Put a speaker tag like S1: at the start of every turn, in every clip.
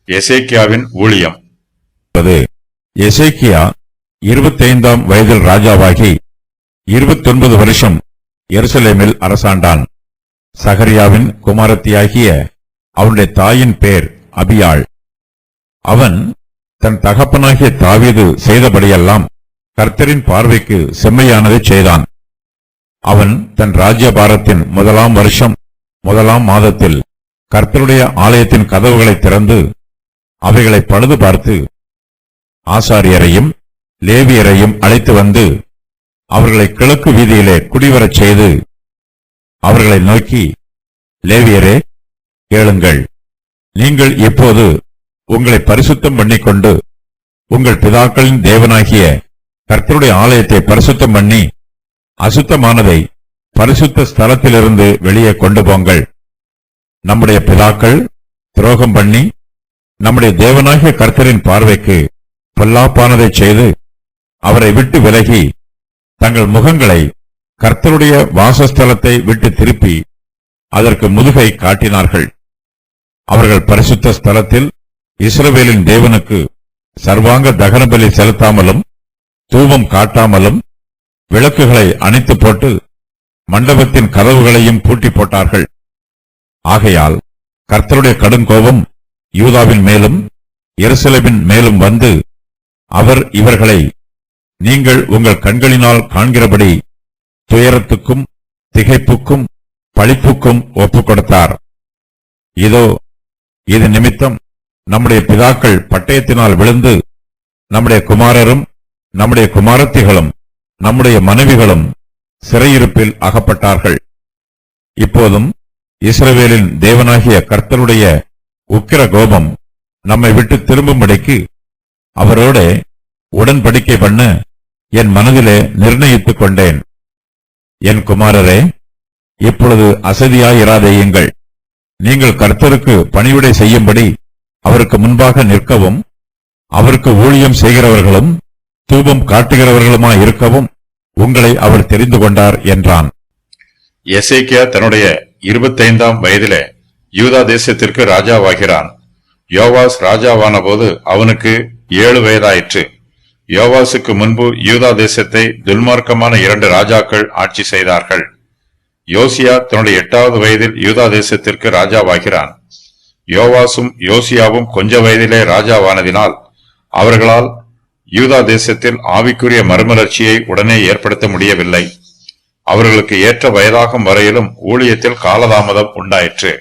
S1: எசேக்கியாவின் ஊழியம்.
S2: எசேக்கியா 25ஆம் வயதில் ராஜாவாகி 29 வருஷம் எருசலேமில் அரசாண்டான். சகரியாவின் குமாரத்தியாகிய அவனுடைய தாயின் பேர் அபியாள். அவன் தன் தகப்பனாகிய தாவீது செய்தபடியெல்லாம் கர்த்தரின் பார்வைக்கு செம்மையானதை செய்தான். அவன் தன் ராஜ்யபாரத்தின் 1ஆம் வருஷம் 1ஆம் மாதத்தில் கர்த்தருடைய ஆலயத்தின் கதவுகளை திறந்து அவைகளை பழுது பார்த்து ஆசாரியரையும் லேவியரையும் அழைத்து வந்து அவர்களை கிழக்கு வீதியிலே குடிவரச் செய்து அவர்களை நோக்கி, லேவியரே, கேளுங்கள். நீங்கள் இப்போது உங்களை பரிசுத்தம் பண்ணிக்கொண்டு உங்கள் பிதாக்களின் தேவனாகிய கர்த்தருடைய ஆலயத்தை பரிசுத்தம் பண்ணி அசுத்தமானதை பரிசுத்த ஸ்தலத்திலிருந்து வெளியே கொண்டு போங்கள். நம்முடைய பிதாக்கள் துரோகம் பண்ணி நம்முடைய தேவனாகிய கர்த்தரின் பார்வைக்கு பொல்லாப்பானதை செய்து அவரை விட்டு விலகி தங்கள் முகங்களை கர்த்தருடைய வாசஸ்தலத்தை விட்டு திருப்பி அதற்கு முதுகை காட்டினார்கள். அவர்கள் பரிசுத்த ஸ்தலத்தில் இஸ்ரவேலின் தேவனுக்கு சர்வாங்க தகன பலி செலுத்தாமலும் தூபம் காட்டாமலும் விளக்குகளை அணைத்து போட்டு மண்டபத்தின் கதவுகளையும் பூட்டி போட்டார்கள். ஆகையால் கர்த்தருடைய கடுங்கோபம் யூதாவின் மேலும் எருசலேமின் மேலும் வந்து அவர் இவர்களை நீங்கள் உங்கள் கண்களினால் காண்கிறபடி துயரத்துக்கும் திகைப்புக்கும் பழிப்புக்கும் ஒப்புக் கொடுத்தார். இதோ, இது நிமித்தம் நம்முடைய பிதாக்கள் பட்டயத்தினால் விழுந்து நம்முடைய குமாரரும் நம்முடைய குமாரத்திகளும் நம்முடைய மனைவிகளும் சிறையிருப்பில் அகப்பட்டார்கள். இப்போதும் இஸ்ரவேலின் தேவனாகிய கர்த்தருடைய உக்கிர கோபம் நம்மை விட்டு திரும்பும்படிக்கு அவரோட உடன்படிக்கை பண்ண என் மனதிலே நிர்ணயித்துக் கொண்டேன். என் குமாரரே, இப்பொழுது அசதியாயிராதேயுங்கள். நீங்கள் கர்த்தருக்கு பணிவிடை செய்யும்படி அவருக்கு முன்பாக நிற்கவும் அவருக்கு ஊழியம் செய்கிறவர்களும் தூபம் காட்டுகிறவர்களுமாயிருக்கவும் உங்களை அவர் தெரிந்து கொண்டார் என்றான்.
S1: எசேக்கியா தன்னுடைய 25ஆம் வயதிலே யூதா தேசத்திற்கு ராஜாவாகிறான். யோவாஸ் ராஜாவான போது அவனுக்கு 7 வயதாயிற்று. யோவாசுக்கு முன்பு யூதா தேசத்தை துன்மார்க்கமான 2 ராஜாக்கள் ஆட்சி செய்தார்கள். யோசியா தன்னுடைய 8வது வயதில் யூதா தேசத்திற்கு ராஜாவாகிறான். யோவாசும் யோசியாவும் கொஞ்ச வயதிலே ராஜாவானதினால் அவர்களால் யூதா தேசத்தில் ஆவிக்குரிய மறுமலர்ச்சியை உடனே ஏற்படுத்த முடியவில்லை. அவர்களுக்கு ஏற்ற வயதாகும் வரையிலும் ஊழியத்தில் காலதாமதம் உண்டாயிற்று.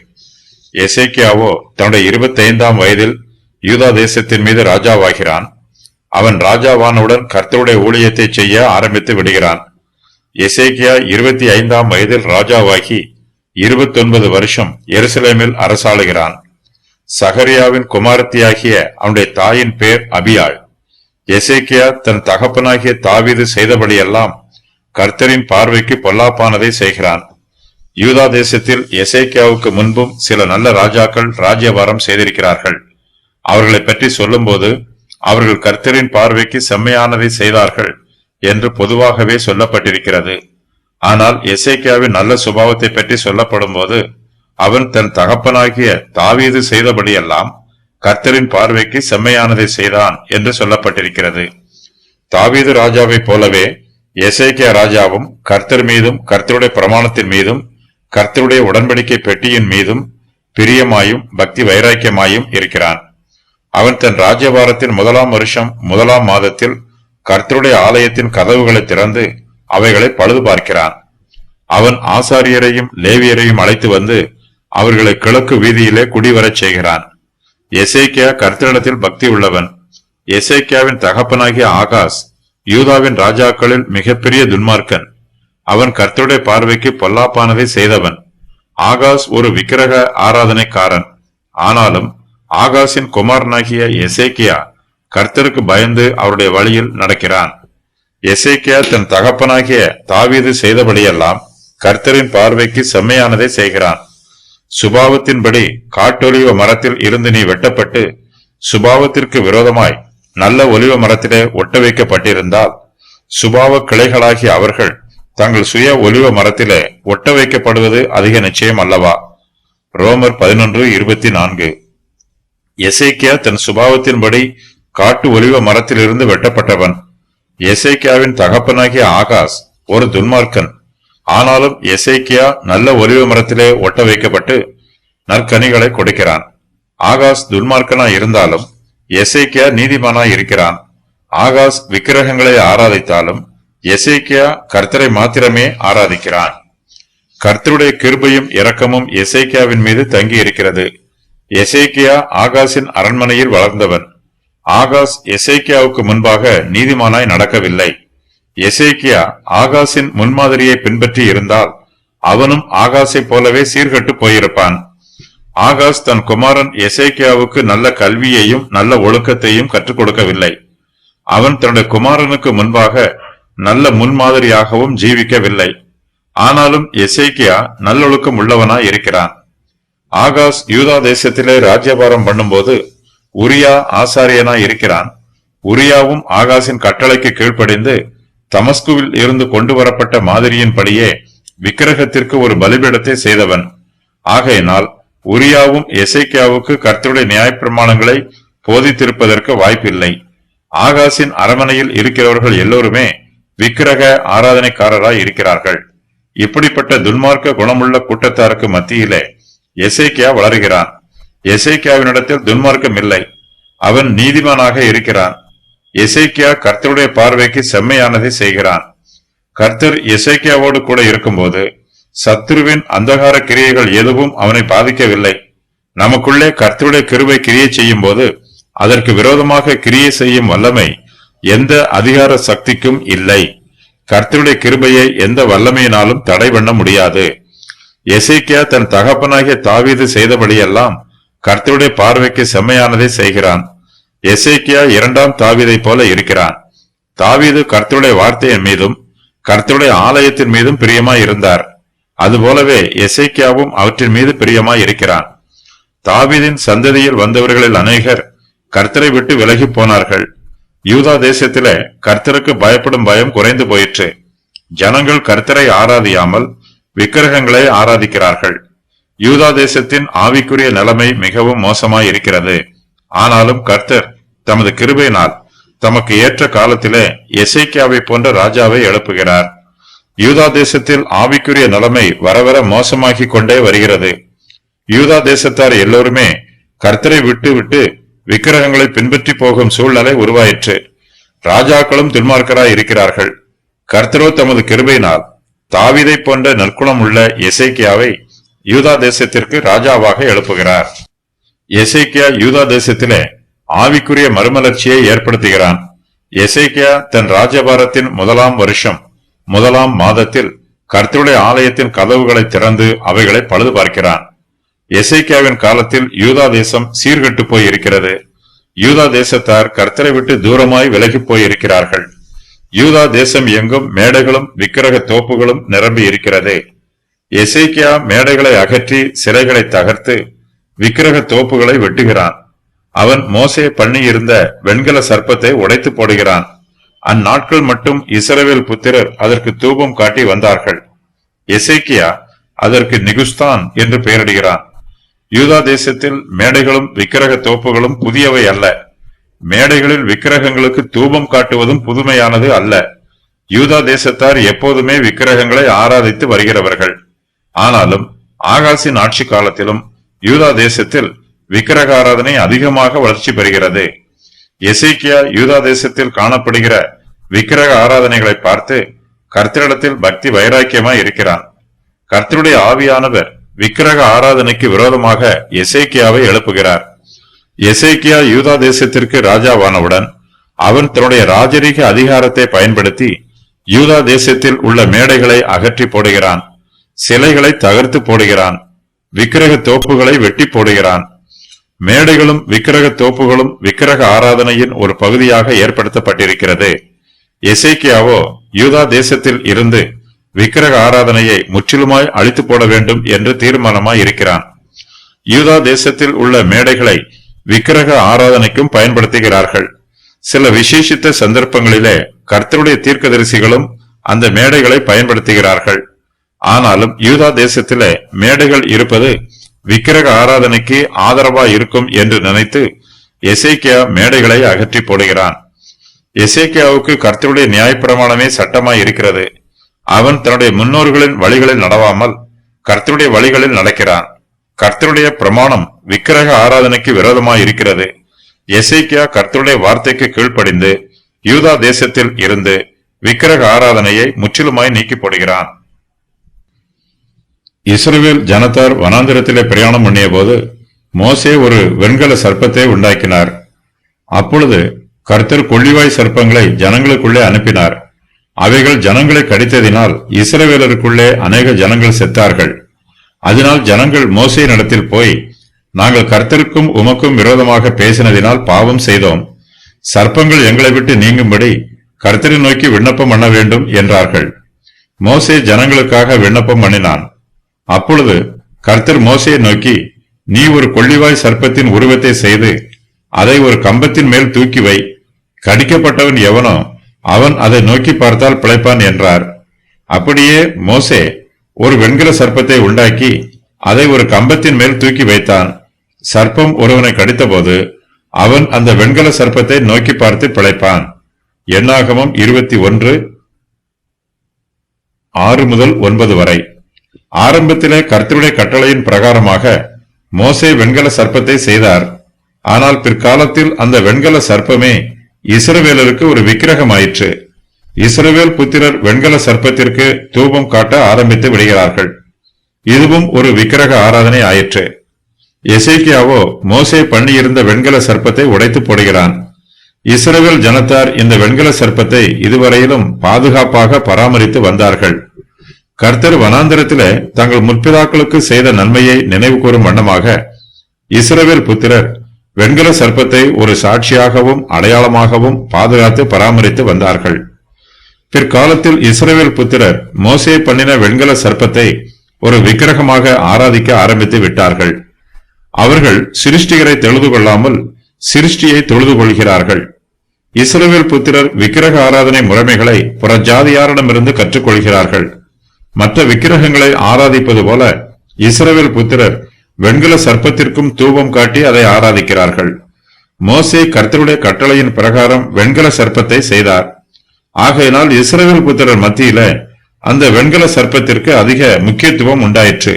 S1: எசேக்கியாவோ தன்னுடைய 25ஆம் வயதில் யூதா தேசத்தின் மீது ராஜாவாகிறான். அவன் ராஜாவானவுடன் கர்த்தருடைய ஊழியத்தை செய்ய ஆரம்பித்து விடுகிறான். எசேக்கியா 25ஆம் வயதில் ராஜாவாகி 29 வருஷம் எருசலேமில் அரசாளுகிறான். சகரியாவின் குமாரத்தியாகிய அவனுடைய தாயின் பேர் அபியாள். எசேக்கியா தன் தகப்பனாகிய தாவீது செய்தபடியெல்லாம் கர்த்தரின் பார்வைக்கு பொல்லாப்பானதை செய்கிறான். யூதா தேசத்தில் எசேக்கியாவுக்கு முன்பும் சில நல்ல ராஜாக்கள் ராஜ்யபாரம் செய்திருக்கிறார்கள். அவர்களை பற்றி சொல்லும்போது அவர்கள் கர்த்தரின் பார்வைக்கு செம்மையானதை செய்தார்கள் என்று பொதுவாகவே சொல்லப்பட்டிருக்கிறது. ஆனால் எசேக்கியாவின் நல்ல சுபாவத்தை பற்றி சொல்லப்படும் போது அவன் தன் தகப்பனாகிய தாவீது செய்தபடியெல்லாம் கர்த்தரின் பார்வைக்கு செம்மையானதை செய்தான் என்று சொல்லப்பட்டிருக்கிறது. தாவீது ராஜாவைப் போலவே எசேக்கியா ராஜாவும் கர்த்தர் மீதும் கர்த்தருடைய பிரமாணத்தின் மீதும் கர்த்தருடைய உடன்படிக்கை பெட்டியின் மீதும் பிரியமாயும் பக்தி வைராக்கியமாயும் இருக்கிறான். அவன் தன் ராஜ்யபாரத்தின் 1ஆம் வருஷம் 1ஆம் மாதத்தில் கர்த்தருடைய ஆலயத்தின் கதவுகளை திறந்து அவைகளை பழுது பார்க்கிறான். அவன் ஆசாரியரையும் லேவியரையும் அழைத்து வந்து அவர்களை கிழக்கு வீதியிலே குடிவரச் செய்கிறான். எசேக்கியா கர்த்தரிடத்தில் பக்தி உள்ளவன். எசேக்கியாவின் தகப்பனாகிய ஆகாஸ் யூதாவின் ராஜாக்களில் மிகப்பெரிய துன்மார்க்கன். அவன் கர்த்தருடைய பார்வைக்கு பொல்லாப்பானதை செய்தவன். ஆகாஸ் ஒரு விக்கிரக ஆராதனைக்காரன். ஆனாலும் ஆகாசின் குமாரனாகிய எசேக்கியா கர்த்தருக்கு பயந்து அவருடைய வழியில் நடக்கிறான். எசேக்கியா தன் தகப்பனாகிய தாவீது செய்தபடியெல்லாம் கர்த்தரின் பார்வைக்கு செம்மையானதை செய்கிறான். சுபாவத்தின்படி காட்டொலிவ மரத்தில் இருந்து நீ வெட்டப்பட்டு சுபாவத்திற்கு விரோதமாய் நல்ல ஒலிவ மரத்திலே ஒட்ட வைக்கப்பட்டிருந்தால் சுபாவ கிளைகளாகிய அவர்கள் தங்கள் சுய ஒலிவ மரத்திலே ஒட்ட வைக்கப்படுவது அதிக நிச்சயம் அல்லவா? ரோமர் 11:24. எசேக்கியா தன் சுபாவத்தின்படி காட்டு ஒலிவ மரத்திலிருந்து வெட்டப்பட்டவன். எசேக்கியாவின் தகப்பனாகிய ஆகாஸ் ஒரு துன்மார்க்கன். ஆனாலும் எசேக்கியா நல்ல ஒலிவ மரத்திலே ஒட்ட வைக்கப்பட்டு நற்கனிகளை கொடுக்கிறான். ஆகாஸ் துன்மார்க்கனாய் இருந்தாலும் எசேக்கியா நீதிமானாய் இருக்கிறான். ஆகாஸ் விக்கிரகங்களை ஆராதித்தாலும் எசேக்கியா கர்த்தரை மாத்திரமே ஆராதிக்கிறான். கர்த்தருடைய கிருபையும் இரக்கமும் எசேக்கியாவின் மீது தங்கி இருக்கிறது. எசேக்கியா ஆகாசின் அரண்மனையில் வளர்ந்தவன். ஆகாஸ் எசேக்கியாவுக்கு முன்பாக நீதிமானாய் நடக்கவில்லை. எசேக்கியா ஆகாசின் முன்மாதிரியை பின்பற்றி இருந்தால் அவனும் ஆகாசை போலவே சீர்கட்டு போயிருப்பான். ஆகாஸ் தன் குமாரன் எசேக்கியாவுக்கு நல்ல கல்வியையும் நல்ல ஒழுக்கத்தையும் கற்றுக் கொடுக்கவில்லை. அவன் தன்னுடைய குமாரனுக்கு முன்பாக நல்ல முன்மாதிரியாகவும் ஜீவிக்கவில்லை. ஆனாலும் எசேக்கியா நல்லொழுக்கம் உள்ளவனாய் இருக்கிறான். ஆகாஸ் யூதா தேசத்திலே ராஜ்யபாரம் பண்ணும்போது உரியா ஆசாரியனாய் இருக்கிறான். உரியாவும் ஆகாசின் கட்டளைக்கு கீழ்ப்படிந்து தமஸ்குவில் இருந்து கொண்டு வரப்பட்ட மாதிரியின்படியே விக்கிரகத்திற்கு ஒரு பலிபீடத்தை செய்தவன். ஆகையினால் உரியாவும் எசேக்கியாவுக்கு கர்த்தருடைய நியாயப்பிரமாணங்களை போதித்திருப்பதற்கு வாய்ப்பில்லை. ஆகாசின் அரண்மனையில் இருக்கிறவர்கள் எல்லோருமே விக்கிரக ஆராதனைக்காரராய் இருக்கிறார்கள். இப்படிப்பட்ட துன்மார்க்க குணமுள்ள கூட்டத்தாருக்கு மத்தியிலே எசேக்கியா வளர்கிறான். எசேக்கியாவினிடத்தில் துன்மார்க்கம் இல்லை. அவன் நீதிமானாக இருக்கிறான். எசேக்கியா கர்த்தருடைய பார்வைக்கு செம்மையானதை செய்கிறான். கர்த்தர் எசேக்கியாவோடு கூட இருக்கும்போது சத்துருவின் அந்தகார கிரியைகள் எதுவும் அவனை பாதிக்கவில்லை. நமக்குள்ளே கர்த்தருடைய கிருபை கிரியை செய்யும் போது அதற்கு விரோதமாக கிரியை செய்யும் வல்லமை எந்த அதிகார சக்திக்கும் இல்லை. கர்த்தருடைய கிருபையை எந்த வல்லமையினாலும் தடை பண்ண முடியாது. எசேக்கியா தன் தகப்பனாகிய தாவீது செய்தபடியெல்லாம் கர்த்தருடைய பார்வைக்கு செம்மையானதை செய்கிறான். எசேக்கியா இரண்டாம் தாவீதை போல இருக்கிறான். தாவீது கர்த்தருடைய வார்த்தையின் மீதும் கர்த்தருடைய ஆலயத்தின் மீதும் பிரியமாய் இருந்தார். அதுபோலவே எசேக்கியாவும் அவற்றின் மீது பிரியமாய் இருக்கிறான். தாவீதின் சந்ததியில் வந்தவர்களில் அநேகர் கர்த்தரை விட்டு விலகி போனார்கள். யூதா தேசத்திலே கர்த்தருக்கு பயப்படும் பயம் குறைந்து போயிற்று. ஜனங்கள் கர்த்தரை ஆராதியாமல் விக்கிரகங்களை ஆராதிக்கிறார்கள். யூதா தேசத்தின் ஆவிக்குரிய நிலைமை மிகவும் மோசமாய் இருக்கிறது. ஆனாலும் கர்த்தர் தமது கிருபையினால் தமக்கு ஏற்ற காலத்திலே எசேக்கியாவை போன்ற ராஜாவை எழுப்புகிறார். யூதா தேசத்தில் ஆவிக்குரிய நிலைமை வரவர மோசமாகி கொண்டே வருகிறது. யூதா தேசத்தார் எல்லோருமே கர்த்தரை விட்டு விட்டு விக்கிரகங்களை பின்பற்றி போகும் சூழ்நிலை உருவாயிற்று. ராஜாக்களும் துன்மார்க்கராய் இருக்கிறார்கள். கர்த்தரோ தமது கிருபையினால் தாவீதை போன்ற நற்குணம் உள்ள எசேக்கியாவை யூதா தேசத்திற்கு ராஜாவாக எழுப்புகிறார். எசேக்கியா யூதா தேசத்திலே ஆவிக்குரிய மறுமலர்ச்சியை ஏற்படுத்துகிறான். எசேக்கியா தன் ராஜபாரத்தின் முதலாம் வருஷம் முதலாம் மாதத்தில் கர்த்தருடைய ஆலயத்தின் கதவுகளை திறந்து அவைகளை பழுது பார்க்கிறான். எசேக்கியாவின் காலத்தில் யூதா தேசம் சீர்கெட்டு போய் இருக்கிறது. யூதா தேசத்தார் கர்த்தரை விட்டு தூரமாய் விலகி போய் இருக்கிறார்கள். யூதா தேசம் எங்கும் மேடைகளும் விக்கிரக தோப்புகளும் நிரம்பி இருக்கிறது. எசேக்கியா மேடைகளை அகற்றி சிலைகளை தகர்த்து விக்கிரக தோப்புகளை வெட்டுகிறான். அவன் மோசே பண்ணியிருந்த வெண்கல சர்ப்பத்தை உடைத்து போடுகிறான். அந்நாட்கள் மட்டும் இஸ்ரவேல் புத்திரர் அதற்கு தூபம் காட்டி வந்தார்கள். எசேக்கியா அதற்கு நிகுஸ்தான் என்று பெயரிடுகிறான். யூதா தேசத்தில் மேடைகளும் விக்கிரக தோப்புகளும் புதியவை அல்ல. மேடைகளில் விக்கிரகங்களுக்கு தூபம் காட்டுவதும் புதுமையானது அல்ல. யூதா தேசத்தார் எப்போதுமே விக்கிரகங்களை ஆராதித்து வருகிறவர்கள். ஆனாலும் ஆகாசின் ஆட்சி காலத்திலும் யூதா தேசத்தில் விக்கிரக ஆராதனை அதிகமாக வளர்ச்சி பெறுகிறது. எசேக்கியா யூதா தேசத்தில் காணப்படுகிற விக்கிரக ஆராதனைகளை பார்த்து கர்த்தரிடத்தில் பக்தி வைராக்கியமாய் இருக்கிறான். கர்த்தருடைய ஆவியானவர் விக்கிரக ஆராதனைக்கு விரோதமாக எசேக்கியாவை எழுப்புகிறார். எசேக்கியா யூதா தேசத்திற்கு ராஜாவானவுடன் அவன் தன்னுடைய ராஜரீக அதிகாரத்தை பயன்படுத்தி யூதா தேசத்தில் உள்ள மேடைகளை அகற்றி போடுகிறான். சிலைகளை தகர்த்து போடுகிறான். விக்கிரக தோப்புகளை வெட்டி போடுகிறான். மேடைகளும் விக்கிரக தோப்புகளும் விக்கிரக ஆராதனையின் ஒரு பகுதியாக ஏற்படுத்தப்பட்டிருக்கிறது. எசேக்கியாவோ யூதா தேசத்தில் இருந்து விக்கிரக ஆராதனையை முற்றிலுமாய் அழித்து போட வேண்டும் என்று தீர்மானமாய் இருக்கிறான். யூதா தேசத்தில் உள்ள மேடைகளை விக்கிரக ஆராதனைக்கும் பயன்படுத்துகிறார்கள். சில விசேஷித்த சந்தர்ப்பங்களிலே கர்த்தருடைய தீர்க்கதரிசிகளும் அந்த மேடைகளை பயன்படுத்துகிறார்கள். ஆனாலும் யூதா தேசத்திலே மேடைகள் இருப்பது விக்கிரக ஆராதனைக்கு ஆதரவாய் இருக்கும் என்று நினைத்து எசேக்கியா மேடைகளை அகற்றி போடுகிறான். எசேக்கியாவுக்கு கர்த்தருடைய நியாயப்பிரமாணமே சட்டமாய் இருக்கிறது. அவன் தன்னுடைய முன்னோர்களின் வழிகளில் நடவாமல் கர்த்தருடைய வழிகளில் நடக்கிறான். கர்த்தருடைய பிரமாணம் விக்கிரக ஆராதனைக்கு விரோதமாய் இருக்கிறது. எசேக்கியா கர்த்தருடைய வார்த்தைக்கு கீழ்ப்படிந்து யூதா தேசத்தில் இருந்து விக்கிரக ஆராதனையை முற்றிலுமாய் நீக்கி போடுகிறான். இஸ்ரவேல் ஜனத்தார் வனாந்திரத்திலே பிரயாணம் பண்ணிய போது மோசே ஒரு வெண்கல சர்ப்பத்தை உண்டாக்கினார். அப்பொழுது கர்த்தர் கொள்ளிவாய் சர்ப்பங்களை ஜனங்களுக்குள்ளே அனுப்பினார். அவைகள் ஜனங்களை கடித்ததினால் இஸ்ரவேலருக்குள்ளே அநேக ஜனங்கள் செத்தார்கள். அதனால் ஜனங்கள் மோசேயினிடத்தில் போய், நாங்கள் கர்த்தருக்கும் உமக்கும் விரோதமாக பேசினதினால் பாவம் செய்தோம். சர்ப்பங்கள் எங்களை விட்டு நீங்கும்படி கர்த்தரை நோக்கி விண்ணப்பம் பண்ண வேண்டும் என்றார்கள். மோசே ஜனங்களுக்காக விண்ணப்பம் பண்ணினான். அப்பொழுது கர்த்தர் மோசேயை நோக்கி, நீ ஒரு கொள்ளிவாய் சர்ப்பத்தின் உருவத்தை செய்து அதை ஒரு கம்பத்தின் மேல் தூக்கி வை. கடிக்கப்பட்டவன் எவனோ அவன் அதை நோக்கி பார்த்தால் பிழைப்பான் என்றார். அப்படியே மோசே ஒரு வெண்கல சர்ப்பத்தை உண்டாக்கி அதை ஒரு கம்பத்தின் மேல் தூக்கி வைத்தான். சர்ப்பம் ஒருவனை கடித்தபோது அவன் அந்த வெண்கல சர்ப்பத்தை நோக்கி பார்த்து பிழைப்பான். என்னாகமம் 21:6-9 வரை. ஆரம்பத்திலே கர்த்தருடைய கட்டளையின் பிரகாரமாக மோசே வெண்கல சர்ப்பத்தை செய்தார். ஆனால் பிற்காலத்தில் அந்த வெண்கல சர்ப்பமே இஸ்ரவேலருக்கு ஒரு விக்கிரகமாயிற்று. இஸ்ரவேல் புத்திரர் வெண்கல சர்ப்பத்திற்கு தூபம் காட்ட ஆரம்பித்து விடுகிறார்கள். இதுவும் ஒரு விக்கிரக ஆராதனை ஆயிற்று. எசேக்கியாவோ மோசே பண்ணியிருந்த வெண்கல சர்ப்பத்தை உடைத்து போடுகிறான். இஸ்ரவேல் ஜனத்தார் இந்த வெண்கல சர்ப்பத்தை இதுவரையிலும் பாதுகாப்பாக பராமரித்து வந்தார்கள். கர்த்தர் வனாந்திரத்திலே தங்கள் முற்பிதாக்களுக்கு செய்த நன்மையை நினைவு கூறும் வண்ணமாக இஸ்ரவேல் புத்திரர் வெண்கல சர்ப்பத்தை ஒரு சாட்சியாகவும் அடையாளமாகவும் பாதுகாத்து பராமரித்து வந்தார்கள். பிற்காலத்தில் இஸ்ரவேல் புத்திரர் மோசே பண்ணின வெண்கல சர்ப்பத்தை ஒரு விக்கிரகமாக ஆராதிக்க ஆரம்பித்து விட்டார்கள். அவர்கள் சிருஷ்டிகரை தொழுது கொள்ளாமல் சிருஷ்டியை தொழுது கொள்கிறார்கள். இஸ்ரவேல் புத்திரர் விக்கிரக ஆராதனை முறைமைகளை புறஜாதியாரிடமிருந்து கற்றுக்கொள்கிறார்கள். மற்ற விக்கிரகங்களை ஆராதிப்பது போல இஸ்ரவேல் புத்திரர் வெண்கல சர்ப்பத்திற்கும் தூபம் காட்டி அதை ஆராதிக்கிறார்கள். மோசே கர்த்தருடைய கட்டளையின் பிரகாரம் வெண்கல சர்ப்பத்தை செய்தார். ஆகையினால் இஸ்ரவேல் புத்திரர் மத்தியில அந்த வெண்கல சர்ப்பத்திற்கு அதிக முக்கியத்துவம் உண்டாயிற்று.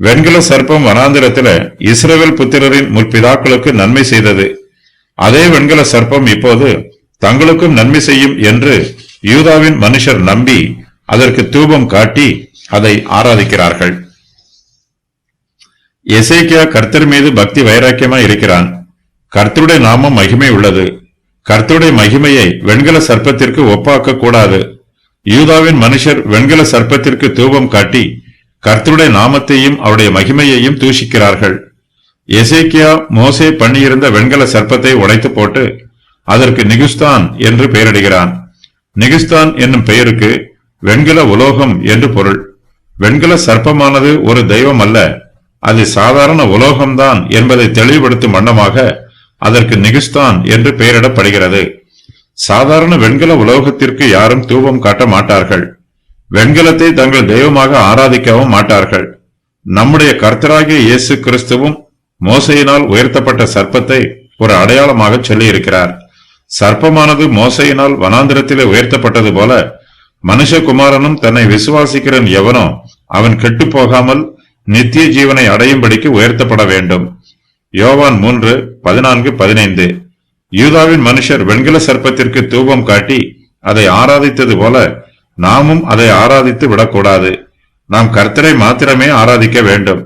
S1: வெண்கல சர்ப்பம் வனாந்திரத்தில இஸ்ரவேல் புத்திரரின் முற்பிதாக்களுக்கு நன்மை செய்தது. அதே வெண்கல சர்ப்பம் இப்போது தங்களுக்கும் நன்மை செய்யும் என்று யூதாவின் மனுஷர் நம்பி அதற்கு தூபம் காட்டி அதை ஆராதிக்கிறார்கள். எசேக்கியா கர்த்தர் மீது பக்தி வைராக்கியமாய் இருக்கிறான். கர்த்தருடைய நாமம் மகிமை உள்ளது. கர்த்தருடைய மகிமையை வெண்கல சர்ப்பத்திற்கு ஒப்பாக்க கூடாது. யூதாவின் மனுஷர் வெண்கல சர்ப்பத்திற்கு தூபம் காட்டி கர்த்தருடைய நாமத்தையும் அவருடைய மகிமையையும் தூஷிக்கிறார்கள். எசேக்கியா மோசே பண்ணியிருந்த வெண்கல சர்ப்பத்தை உடைத்து போட்டு அதற்கு நிகுஸ்தான் என்று பெயரிடுகிறான். நிகுஸ்தான் என்னும் பெயருக்கு வெண்கல உலோகம் என்று பொருள். வெண்கல சர்ப்பமானது ஒரு தெய்வம் அல்ல, அது சாதாரண உலோகம்தான் என்பதை தெளிவுபடுத்தும் வண்ணமாக அதற்கு நிகுஸ்தான் என்று பெயரிடப்படுகிறது. சாதாரண வெண்கல உலோகத்திற்கு யாரும் தூபம் காட்ட மாட்டார்கள். வெண்கலத்தை தங்கள் தெய்வமாக ஆராதிக்கவும் மாட்டார்கள். நம்முடைய கர்த்தராகிய இயேசு கிறிஸ்துவும் மோசையினால் உயர்த்தப்பட்ட சர்ப்பத்தை ஒரு அடையாளமாக சொல்லியிருக்கிறார். சர்ப்பமானது மோசையினால் வனாந்திரத்திலே உயர்த்தப்பட்டது போல மனுஷகுமாரனும் தன்னை விசுவாசிக்கிறன் எவனோ அவன் கெட்டு போகாமல் நித்திய ஜீவனை அடையும்படிக்கு உயர்த்தப்பட வேண்டும். யோவான் 3:14-15. யூதாவின் மனுஷர் வெண்கல சர்ப்பத்திற்கு தூபம் காட்டி அதை ஆராதித்தது போல நாமும் அதை ஆராதித்து விடக்கூடாது. நாம் கர்த்தரை மாத்திரமே ஆராதிக்க வேண்டும்.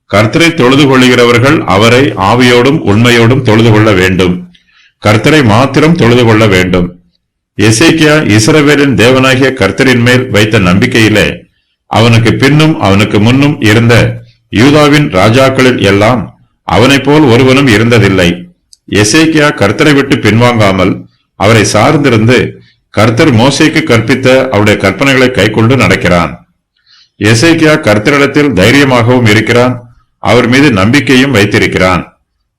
S1: கர்த்தரை தொழுது கொள்ளுகிறவர்கள் அவரை ஆவியோடும் உண்மையோடும் தொழுது கொள்ள வேண்டும். கர்த்தரை மாத்திரம் தொழுது கொள்ள வேண்டும். எசேக்கியா இஸ்ரவேலின் தேவனாகிய கர்த்தரின் மேல் வைத்த நம்பிக்கையிலே அவனுக்கு பின்னும் அவனுக்கு முன்னும் இருந்த யூதாவின் ராஜாக்களில் எல்லாம் அவனைப் போல் ஒருவனும் இருந்ததில்லை. எசேக்கியா கர்த்தரை விட்டு பின்வாங்காமல் அவரை சார்ந்திருந்து கர்த்தர் மோசேக்கு கற்பித்த அவருடைய கற்பனைகளை கைக்கொண்டு நடக்கிறான். எசேக்கியா கர்த்தரிடத்தில் தைரியமாகவும் இருக்கிறான். அவர் மீது நம்பிக்கையும் வைத்திருக்கிறான்.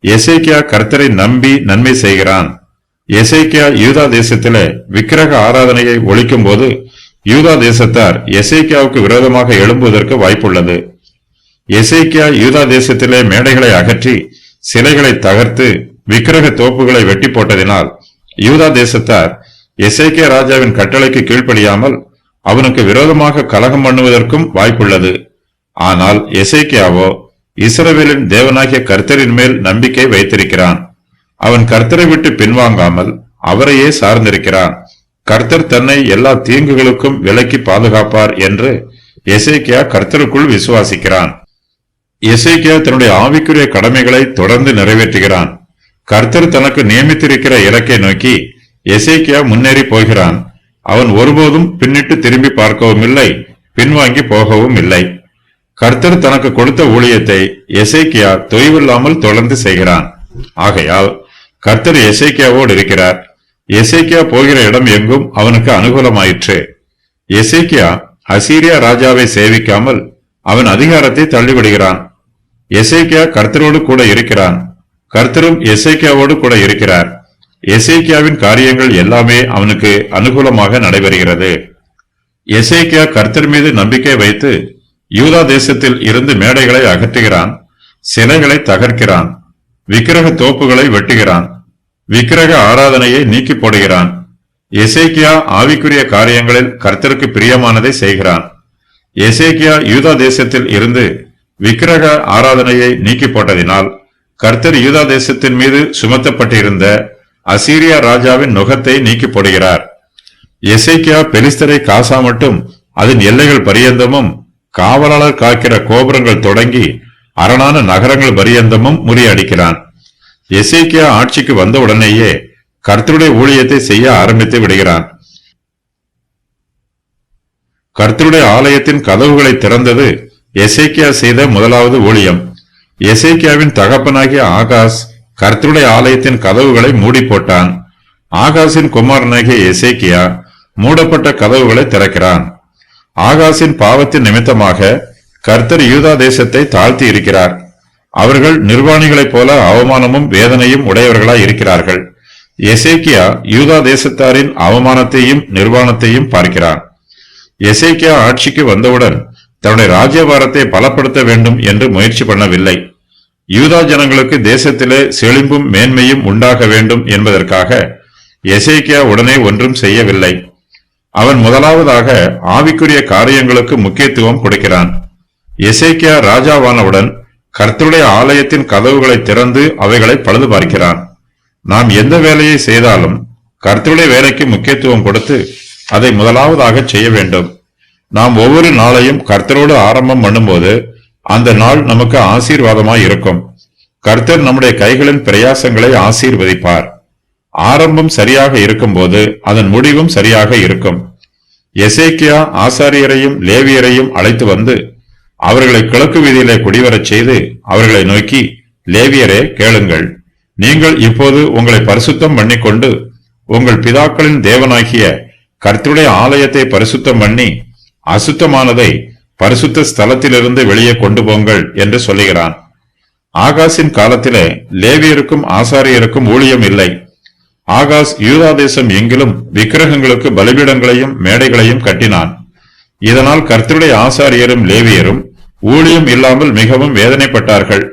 S1: எசேக்கியா கர்த்தரை நம்பி நன்மை செய்கிறான். எசேக்கியா யூதா தேசத்திலே விக்கிரக ஆராதனையை ஒழிக்கும் போது யூதா தேசத்தார் எசேக்கியாவுக்கு விரோதமாக எழும்புவதற்கு வாய்ப்புள்ளது. எசேக்கியா யூதா தேசத்திலே மேடைகளை அகற்றி சிலைகளை தகர்த்து விக்கிரக தோப்புகளை வெட்டி போட்டதினால் யூதா தேசத்தார் எசேக்கியா ராஜாவின் கட்டளைக்கு கீழ்ப்படியாமல் அவனுக்கு விரோதமாக கலகம் பண்ணுவதற்கும் வாய்ப்புள்ளது. ஆனால் எசேக்கியாவோ இஸ்ரவேலின் தேவனாகிய கர்த்தரின் மேல் நம்பிக்கை வைத்திருக்கிறான். அவன் கர்த்தரை விட்டு பின்வாங்காமல் அவரையே சார்ந்திருக்கிறான். கர்த்தர் தன்னை எல்லா தீங்குகளுக்கும் விலக்கி பாதுகாப்பார் என்று எசேக்கியா கர்த்தருக்குள் விசுவாசிக்கிறான். எசேக்கியா தன்னுடைய ஆவிக்குரிய கடமைகளை தொடர்ந்து நிறைவேற்றுகிறான். கர்த்தர் தனக்கு நியமித்திருக்கிற இலக்கை நோக்கி எசேக்கியா முன்னேறி போகிறான். அவன் ஒருபோதும் பின்னிட்டு திரும்பி பார்க்கவும் இல்லை, பின்வாங்கி போகவும் இல்லை. கர்த்தர் தனக்கு கொடுத்த ஊழியத்தை எசேக்கியா தொய்வில்லாமல் தொடர்ந்து செய்கிறான். ஆகையால் கர்த்தர் எசேக்கியாவோடு இருக்கிறார். எசேக்கியா போகிற இடம் எங்கும் அவனுக்கு அனுகூலமாயிற்று. எசேக்கியா அசீரியா ராஜாவை சேவிக்காமல் அவன் அதிகாரத்தை தள்ளிவிடுகிறான். எசேக்கியா கர்த்தரோடு கூட இருக்கிறான். கர்த்தரும் எசேக்கியாவோடு கூட இருக்கிறார். எசேக்கியாவின் காரியங்கள் எல்லாமே அவனுக்கு அனுகூலமாக நடைபெறுகிறது. எசேக்கியா கர்த்தர் மீது நம்பிக்கை வைத்து யூதா தேசத்தில் இருந்து மேடைகளை அகற்றுகிறான், சிலைகளை தகர்க்கிறான், விக்கிரக தோப்புகளை வெட்டுகிறான், விக்கிரக ஆராதனையை நீக்கி போடுகிறான். எசேக்கியா ஆவிக்குரிய காரியங்களில் கர்த்தருக்கு பிரியமானதை செய்கிறான். எசேக்கியா யூதா தேசத்தில் இருந்து விக்கிரக ஆராதனையை நீக்கி போட்டதினால் கர்த்தர் யூதா தேசத்தின் மீது சுமத்தப்பட்டிருந்த அசீரியா ராஜாவின் நுகத்தை நீக்கி போடுகிறார். எசேக்கியா பெலிஸ்தரை காசா மட்டும் அதன் எல்லைகள் பரியந்தமும் காவலாளர் காக்கிற கோபுரங்கள் தொடங்கி அரணான நகரங்கள் பரியந்தமும் முறியடிக்கிறான். எசேக்கியா ஆட்சிக்கு வந்தவுடனேயே கர்த்தருடைய ஊழியத்தை செய்ய ஆரம்பித்து விடுகிறான். கர்த்தருடைய ஆலயத்தின் கதவுகளை திறந்தது எசேக்கியா செய்த முதலாவது ஊழியம். எசேக்கியாவின் தகப்பனாகிய ஆகாஸ் கர்த்தருடைய ஆலயத்தின் கதவுகளை மூடி போட்டான். ஆகாசின் குமாரனாகிய எசேக்கியா மூடப்பட்ட கதவுகளை திறக்கிறான். ஆகாசின் பாவத்தின் நிமித்தமாக கர்த்தர் யூதா தேசத்தை தாழ்த்தி இருக்கிறார். அவர்கள் நிர்வாணிகளைப் போல அவமானமும் வேதனையும் உடையவர்களாய் இருக்கிறார்கள். எசேக்கியா யூதா தேசத்தாரின் அவமானத்தையும் நிர்வாணத்தையும் பார்க்கிறான். எசேக்கியா ஆட்சிக்கு வந்தவுடன் தன்னுடைய ராஜ்யபாரத்தை பலப்படுத்த வேண்டும் என்று முயற்சி பண்ணவில்லை. யூதா ஜனங்களுக்கு தேசத்திலே செழிம்பும் மேன்மையும் உண்டாக வேண்டும் என்பதற்காக எசேக்கியா உடனே ஒன்றும் செய்யவில்லை. அவன் முதலாவதாக ஆவிக்குரிய காரியங்களுக்கு முக்கியத்துவம் கொடுக்கிறான். எசேக்கியா ராஜாவானவுடன் கர்த்தருடைய ஆலயத்தின் கதவுகளை திறந்து அவைகளை பழுது பார்க்கிறான். நாம் எந்த வேலையை செய்தாலும் கர்த்தருடைய வேலைக்கு முக்கியத்துவம் கொடுத்து அதை முதலாவதாக செய்ய வேண்டும். நாம் ஒவ்வொரு நாளையும் கர்த்தரோடு ஆரம்பம் பண்ணும்போது அந்த நாள் நமக்கு ஆசீர்வாதமாய் இருக்கும். கர்த்தர் நம்முடைய கைகளின் பிரயாசங்களை ஆசீர்வதிப்பார். ஆரம்பம் சரியாக இருக்கும்போது அதன் முடிவும் சரியாக இருக்கும். எசேக்கியா ஆசாரியரையும் லேவியரையும் அழைத்து வந்து அவர்களை கிழக்கு வீதியிலே குடிவரச் செய்து அவர்களை நோக்கி, லேவியரே கேளுங்கள், நீங்கள் இப்போது உங்களை பரிசுத்தம் பண்ணிக்கொண்டு உங்கள் பிதாக்களின் தேவனாகிய கர்த்தருடைய ஆலயத்தை பரிசுத்தம் பண்ணி அசுத்தமானதை பரிசுத்த ஸ்தலத்திலிருந்து வெளியே கொண்டு போங்கள் என்று சொல்லுகிறான். ஆகாசின் காலத்திலே லேவியருக்கும் ஆசாரியருக்கும் ஊழியம் இல்லை. ஆகாஸ் யூதா தேசம் எங்கிலும் விக்கிரகங்களுக்கு பலிபீடங்களையும் மேடைகளையும் கட்டினான். இதனால் கர்த்தருடைய ஆசாரியரும் லேவியரும் ஊழியம் இல்லாமல் மிகவும் வேதனைப்பட்டார்கள்.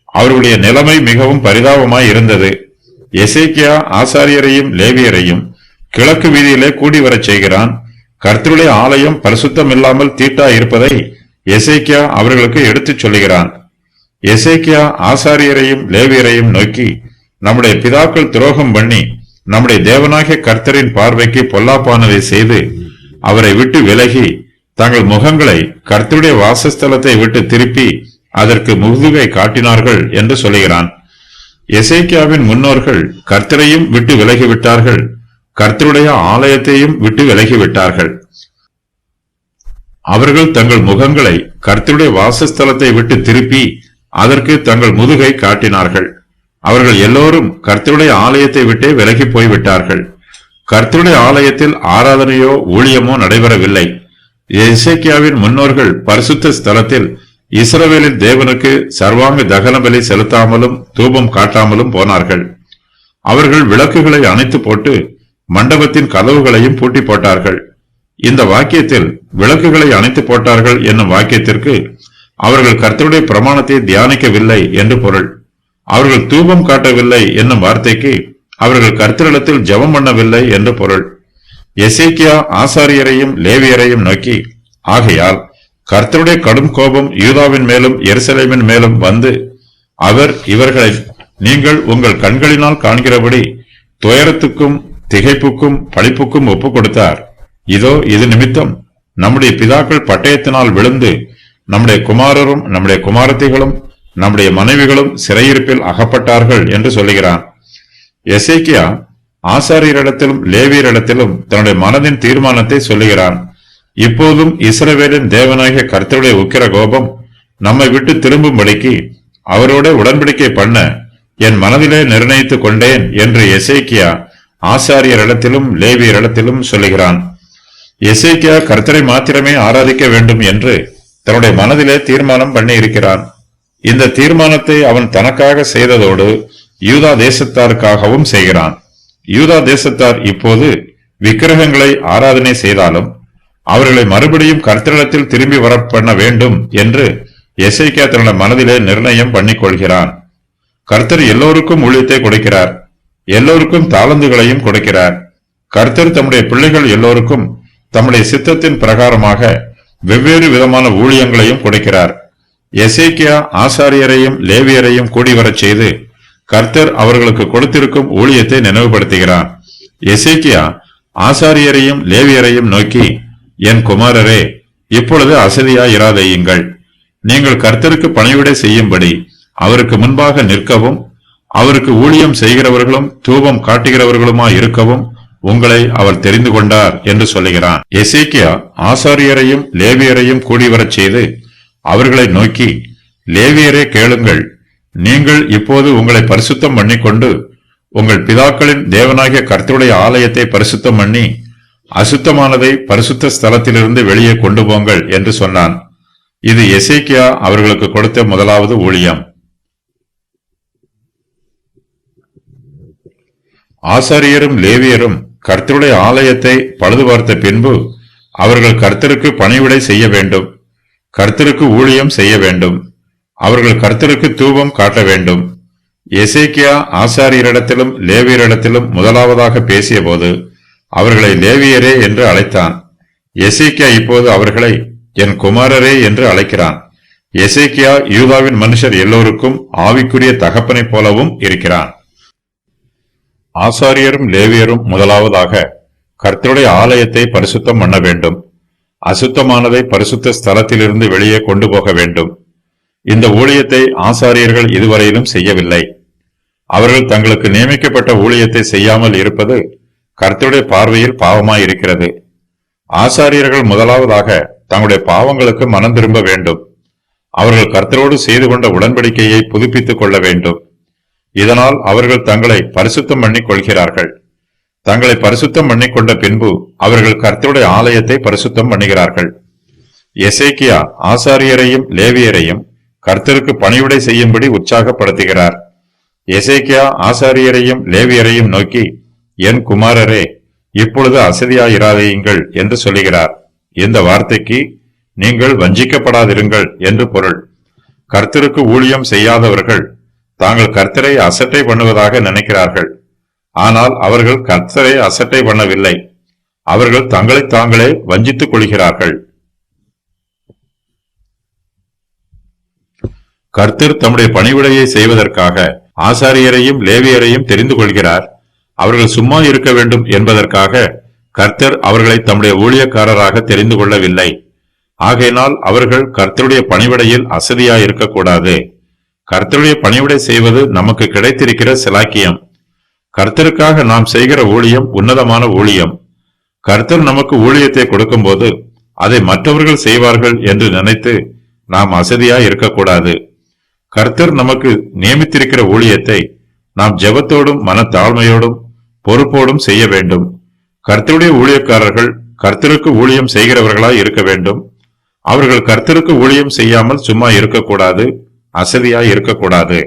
S1: அவர்களுடைய நிலைமை மிகவும் பரிதாபமாய் இருந்தது. எசேக்கியா ஆசாரியரையும் லேவியரையும் கிழக்கு வீதியிலே கூடி வரச் செய்கிறான். கர்த்தருடைய ஆலயம் பரிசுத்தம் இல்லாமல் தீட்டா இருப்பதை எசேக்கியா அவர்களுக்கு எடுத்துச் சொல்லுகிறான். எசேக்கியா ஆசாரியரையும் லேவியரையும் நோக்கி, நம்முடைய பிதாக்கள் துரோகம் பண்ணி நம்முடைய தேவனாகிய கர்த்தரின் பார்வைக்கு பொல்லாப்பானதை செய்து அவரை விட்டு விலகி தங்கள் முகங்களை கர்த்தருடைய வாசஸ்தலத்தை விட்டு திருப்பி அதற்கு முதுகை காட்டினார்கள் என்று சொல்லுகிறான். எசேக்கியாவின் முன்னோர்கள் கர்த்தரையும் விட்டு விலகிவிட்டார்கள், கர்த்தருடைய ஆலயத்தையும் விட்டு விலகிவிட்டார்கள். அவர்கள் தங்கள் முகங்களை கர்த்தருடைய வாசஸ்தலத்தை விட்டு திருப்பி அதற்கு தங்கள் முதுகை காட்டினார்கள். அவர்கள் எல்லோரும் கர்த்தருடைய ஆலயத்தை விட்டே விலகி போய்விட்டார்கள். கர்த்தருடைய ஆலயத்தில் ஆராதனையோ ஊழியமோ நடைபெறவில்லை. எசேக்கியாவின் முன்னோர்கள் பரிசுத்த ஸ்தலத்தில் இஸ்ரவேலின் தேவனுக்கு சர்வாங்க தகன பலி செலுத்தாமலும் தூபம் காட்டாமலும் போனார்கள். அவர்கள் விளக்குகளை அணைத்து போட்டு மண்டபத்தின் கதவுகளையும் பூட்டி போட்டார்கள். இந்த வாக்கியத்தில் விளக்குகளை அணைத்து போட்டார்கள் என்னும் வாக்கியத்திற்கு அவர்கள் கர்த்தருடைய பிரமாணத்தை தியானிக்கவில்லை என்று பொருள். அவர்கள் தூபம் காட்டவில்லை என்னும் வார்த்தைக்கு அவர்கள் கர்த்தரிடத்தில் ஜெபம் பண்ணவில்லை என்று பொருள். எசேக்கியா ஆசாரியரையும் லேவியரையும் நோக்கி, ஆகையால் கர்த்தருடைய கடும் கோபம் யூதாவின் மேலும் எருசலேமின் மேலும் வந்து அவர் இவர்களை நீங்கள் உங்கள் கண்களினால் காண்கிறபடி துயரத்துக்கும் திகைப்புக்கும் பழிப்புக்கும் ஒப்புக் கொடுத்தார். இதோ இது நிமித்தம் நம்முடைய பிதாக்கள் பட்டயத்தினால் விழுந்து நம்முடைய குமாரரும் நம்முடைய குமாரத்திகளும் நம்முடைய மனைவிகளும் சிறையிருப்பில் அகப்பட்டார்கள் என்று சொல்லுகிறான். எசேக்கியா ஆசாரியரிடத்திலும் லேவியரிடத்திலும் தன்னுடைய மனதின் தீர்மானத்தை சொல்லுகிறான். இப்போதும் இஸ்ரவேலின் தேவனாகிய கர்த்தருடைய உக்கிர கோபம் நம்மை விட்டு திரும்பும்படிக்கு அவரோட உடன்படிக்கை பண்ண என் மனதிலே நிர்ணயித்துக் கொண்டேன் என்று எசேக்கியா ஆசாரியரிடத்திலும் லேவியரிடத்திலும் சொல்லுகிறான். எசேக்கியா கர்த்தரை மாத்திரமே ஆராதிக்க வேண்டும் என்று தன்னுடைய மனதிலே தீர்மானம் பண்ணி இருக்கிறான். இந்த தீர்மானத்தை அவன் தனக்காக செய்ததோடு யூதா தேசத்தாருக்காகவும் செய்கிறான். யூதா தேசத்தார் இப்போது விக்கிரகங்களை ஆராதனை செய்தாலும் அவர்களை மறுபடியும் கர்த்தரிடத்தில் திரும்பி வர பண்ண வேண்டும் என்று எசேக்கியா தன்னுடைய மனதிலே நிர்ணயம் பண்ணிக் கொள்கிறான். கர்த்தர் எல்லோருக்கும் ஊழியத்தை கொடுக்கிறார், எல்லோருக்கும் தாளந்துகளையும் கொடுக்கிறார். கர்த்தர் தம்முடைய பிள்ளைகள் எல்லோருக்கும் தம்முடைய சித்தத்தின் பிரகாரமாக வெவ்வேறு விதமான ஊழியங்களையும் கொடுக்கிறார். எசேக்கியா ஆசாரியரையும் லேவியரையும் கூடிவரச் செய்து கர்த்தர் அவர்களுக்கு கொடுத்திருக்கும் ஊழியத்தை நினைவுபடுத்துகிறான். எசேக்கியா ஆசாரியரையும் லேவியரையும் நோக்கி, என் குமாரரே, இப்பொழுது அசதியாயிராதேயுங்கள். நீங்கள் கர்த்தருக்கு பணிவிடை செய்யும்படி அவருக்கு முன்பாக நிற்கவும் அவருக்கு ஊழியம் செய்கிறவர்களும் தூபம் காட்டுகிறவர்களுமாய் இருக்கவும் உங்களை அவர் தெரிந்து கொண்டார் என்று சொல்லுகிறான். எசேக்கியா ஆசாரியரையும் லேவியரையும் கூடிவரச் செய்து அவர்களை நோக்கி, லேவியரே கேளுங்கள், நீங்கள் இப்போது உங்களை பரிசுத்தம் பண்ணிக்கொண்டு உங்கள் பிதாக்களின் தேவனாகிய கர்த்தருடைய ஆலயத்தை பரிசுத்தம் பண்ணி அசுத்தமானதை பரிசுத்த ஸ்தலத்திலிருந்து வெளியே கொண்டு போங்கள் என்று சொன்னான். இது எசேக்கியா அவர்களுக்கு கொடுத்த முதலாவது ஊழியம். ஆசாரியரும் லேவியரும் கர்த்தருடைய ஆலயத்தை பழுது பார்த்த பின்பு அவர்கள் கர்த்தருக்கு பணிவிடை செய்ய வேண்டும், கர்த்தருக்கு ஊழியம் செய்ய வேண்டும், அவர்கள் கர்த்தருக்கு தூபம் காட்ட வேண்டும். எசேக்கியா ஆசாரியரிடத்திலும் லேவியரிடத்திலும் முதலாவதாக பேசிய போது அவர்களை லேவியரே என்று அழைத்தான். எசேக்கியா இப்போது அவர்களை என் குமாரரே என்று அழைக்கிறான். எசேக்கியா யூதாவின் மனுஷர் எல்லோருக்கும் ஆவிக்குரிய தகப்பனைப் போலவும் இருக்கிறான். ஆசாரியரும் லேவியரும் முதலாவதாக கர்த்தருடைய ஆலயத்தை பரிசுத்தம் பண்ண வேண்டும், அசுத்தமானதை பரிசுத்த ஸ்தலத்திலிருந்து வெளியே கொண்டு போக வேண்டும். இந்த ஊழியத்தை ஆசாரியர்கள் இதுவரையிலும் செய்யவில்லை. அவர்கள் தங்களுக்கு நியமிக்கப்பட்ட ஊழியத்தை செய்யாமல் இருப்பது கர்த்தருடைய பார்வையில் பாவமாயிருக்கிறது. ஆசாரியர்கள் முதலாவதாக தங்களுடைய பாவங்களுக்கு மனம் திரும்ப வேண்டும். அவர்கள் கர்த்தரோடு செய்து கொண்ட உடன்படிக்கையை புதுப்பித்துக் கொள்ள வேண்டும். இதனால் அவர்கள் தங்களை பரிசுத்தம் பண்ணிக் கொள்கிறார்கள். தங்களை பரிசுத்தம் பண்ணிக் கொண்ட பின்பு அவர்கள் கர்த்தருடைய ஆலயத்தை பரிசுத்தம் பண்ணுகிறார்கள். எசேக்கியா ஆசாரியரையும் லேவியரையும் கர்த்தருக்கு பணிவிடை செய்யும்படி உற்சாகப்படுத்துகிறார். எசேக்கியா ஆசாரியரையும் லேவியரையும் நோக்கி, என் குமாரரே, இப்பொழுது அசதியாயிராதேயுங்கள் என்று சொல்லுகிறார். இந்த வார்த்தைக்கு நீங்கள் வஞ்சிக்கப்படாதிருங்கள் என்று பொருள். கர்த்தருக்கு ஊழியம் செய்யாதவர்கள் தாங்கள் கர்த்தரை அசட்டை பண்ணுவதாக நினைக்கிறார்கள். ஆனால் அவர்கள் கர்த்தரை அசட்டை பண்ணவில்லை. அவர்கள் தங்களை தாங்களே வஞ்சித்துக் கொள்கிறார்கள். கர்த்தர் தம்முடைய பணிவிடையை செய்வதற்காக ஆசாரியரையும் லேவியரையும் தெரிந்து கொள்கிறார். அவர்கள் சும்மா இருக்க வேண்டும் என்பதற்காக கர்த்தர் அவர்களை தம்முடைய ஊழியக்காரராக தெரிந்து கொள்ளவில்லை. ஆகையினால் அவர்கள் கர்த்தருடைய பணிவிடையில் அசதியாய் இருக்கக்கூடாது. கர்த்தருடைய பணிவிடை செய்வது நமக்கு கிடைத்திருக்கிற சிலாக்கியம். கர்த்தருக்காக நாம் செய்கிற ஊழியம் உன்னதமான ஊழியம். கர்த்தர் நமக்கு ஊழியத்தை கொடுக்கும் போது அதை மற்றவர்கள் செய்வார்கள் என்று நினைத்து நாம் அசதியாய் இருக்கக்கூடாது. கர்த்தர் நமக்கு நியமித்திருக்கிற ஊழியத்தை நாம் ஜெபத்தோடும் மனத்தாழ்மையோடும் பொறுப்போடும் செய்ய வேண்டும். கர்த்தருடைய ஊழியக்காரர்கள் கர்த்தருக்கு ஊழியம் செய்கிறவர்களாய் இருக்க வேண்டும். அவர்கள் கர்த்தருக்கு ஊழியம் செய்யாமல் சும்மா இருக்கக்கூடாது, அசதியாய் இருக்கக்கூடாது.